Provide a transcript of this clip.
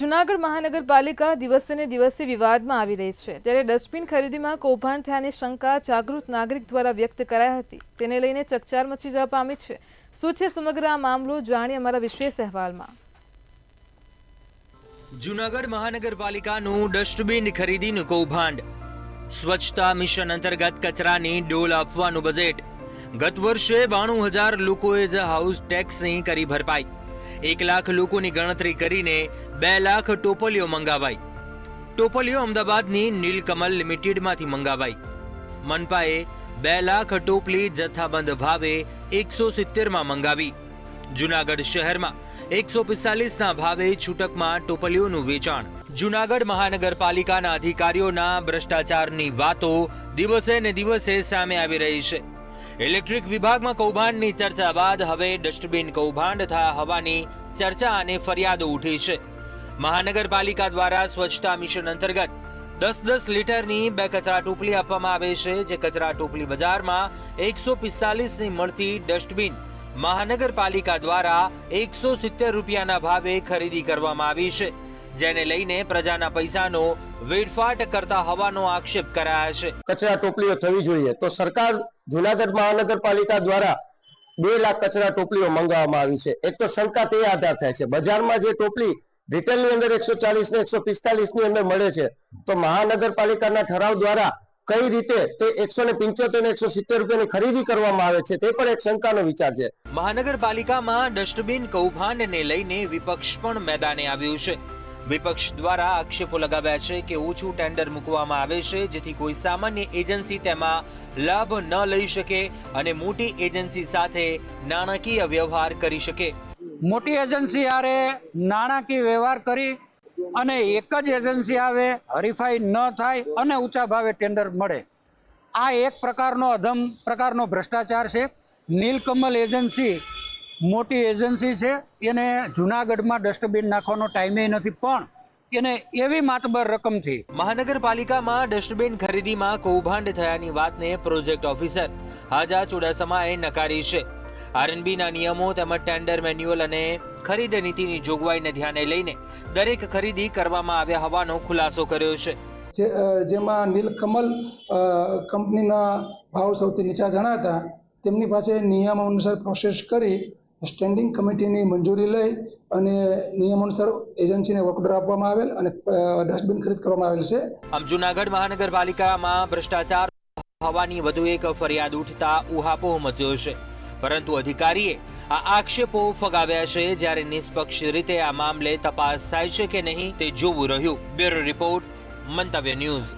જૂનાગઢ મહાનગરપાલિકા દિવસે ને દિવસે વિવાદમાં આવી રહી છે ત્યારે ડસ્ટબિન ખરીદીમાં કૌભાંડ થયાની શંકા જાગૃત નાગરિક દ્વારા વ્યક્ત કરાઈ હતી। તેને લઈને ચકચાર મચી જવા પામી છે। શું છે સમગ્ર આ મામલો, જાણીએ અમારા વિશેષ અહેવાલમાં। જૂનાગઢ મહાનગરપાલિકાનું ડસ્ટબિન ખરીદીનું કૌભાંડ। સ્વચ્છતા મિશન અંતર્ગત કચરાની ડોલ આપવાનું બજેટ। ગત વર્ષે 92,000 લોકોએ જ હાઉસ ટેક્સની કરી ભરપાઈ। 1 લાખ લોકોની ગણતરી કરીને 2 લાખ ટોપલીઓ મંગાવાઈ। ટોપલીઓ અમદાવાદની નીલકમલ લિમિટેડમાંથી મંગાવાઈ। મનપાએ 2 લાખ ટોપલી જથ્થાબંધ ભાવે 170માં મંગાવી। જૂનાગઢ શહેરમાં 145ના ભાવે છૂટકમાં ટોપલીઓનું વેચાણ। જૂનાગઢ મહાનગરપાલિકાના અધિકારીઓના ભ્રષ્ટાચારની વાતો દિવસે ને દિવસે સામે આવી રહી છે। ઇલેક્ટ્રિક વિભાગમાં કૌભાંડની ચર્ચા બાદ હવે ડસ્ટબિન કૌભાંડ થયા હોવાની ચર્ચા અને ફરિયાદો ઉઠી છે। મહાનગરપાલિકા દ્વારા સ્વચ્છતા મિશન અંતર્ગત 10-10 લીટરની 2 કચરા ટોપલી આપવામાં આવે છે, જે કચરા ટોપલી બજારમાં 145ની મળતી ડસ્ટબિન મહાનગરપાલિકા દ્વારા 170 રૂપિયાના ભાવે ખરીદી કરવામાં આવી છે, જેને લઈને પ્રજાના પૈસાનો વેડફાટ કરતા હોવાનો આક્ષેપ કરાયા છે। કચરા ટોપલીઓ થવી જોઈએ તો સરકાર જૂનાગઢ મહાનગરપાલિકા દ્વારા 2 લાખ કચરા ટોપલીઓ મંગાવવામાં આવી છે। એક તો શંકા તે આધાર થાય છે, બજારમાં જે ટોપલી રિટેલની અંદર 140 ને 145 ની અંદર મળે છે, તો મહાનગરપાલિકાના ઠરાવ દ્વારા કઈ રીતે તે 175 ને 170 રૂપિયાની ખરીદી કરવામાં આવે છે, તે પણ એક શંકાનો વિચાર છે। મહાનગરપાલિકામાં ડસ્ટબિન કૌભાંડને લઈને વિપક્ષ પણ મેદાને આવ્યું છે। વિપક્ષ દ્વારા આક્ષેપો લગાવ્યા છે કે ઓછું ટેન્ડર મૂકવામાં આવે છે, જેથી કોઈ સામાન્ય એજન્સી તેમાં લાભ ન લઈ શકે અને મોટી એજન્સી સાથે નાણાકીય વ્યવહાર કરી શકે। મોટી એજન્સી આરે નાણાકીય વ્યવહાર કરી અને એક જ એજન્સી આવે, હરીફાઈ ન થાય અને ઊંચા ભાવે ટેન્ડર મળે, આ એક પ્રકારનો અધમ પ્રકારનો ભ્રષ્ટાચાર છે। નીલકમલ એજન્સી મોટી એજન્સી છે, એને જૂનાગઢમાં ડસ્ટબિન નાખવાનો ટાઈમે નથી, પણ એને એવી માતબર રકમથી મહાનગરપાલિકામાં ડસ્ટબિન ખરીદીમાં કૌભાંડ થયાની વાતને પ્રોજેક્ટ ઓફિસર હાજા ચુડાસમાએ નકારી છે। આરએનબીના નિયમો તેમજ ટેન્ડર મેન્યુઅલ અને ખરીદ નીતિની જોગવાઈને ધ્યાને લઈને દરેક ખરીદી કરવામાં આવ્યા હોવાનો ખુલાસો કર્યો છે। જેમાં નીલકમલ કંપનીના ભાવ સૌથી નીચા જણાતા, તેમની પાસે નિયમ અનુસાર પ્રોસેસ કરી સ્ટેન્ડિંગ કમિટીની મંજૂરી લઈ અને નિયમ અનુસાર એજન્સીને ઓર્ડર આપવામાં આવેલ અને ડસ્ટબિન ખરીદ કરવામાં આવેલ છે। આમ જૂનાગઢ મહાનગરપાલિકામાં ભ્રષ્ટાચાર હોવાની વધુ એક ફરિયાદ ઉઠતા ઉહાપોહ મચ્યો છે, પરંતુ અધિકારીએ આ આક્ષેપો ફગાવ્યા છે, જ્યારે નિષ્પક્ષ રીતે આ મામલે તપાસ થાય છે કે નહીં તે જોવું રહ્યું। બ્યુરો રિપોર્ટ, મંતવ્ય ન્યૂઝ।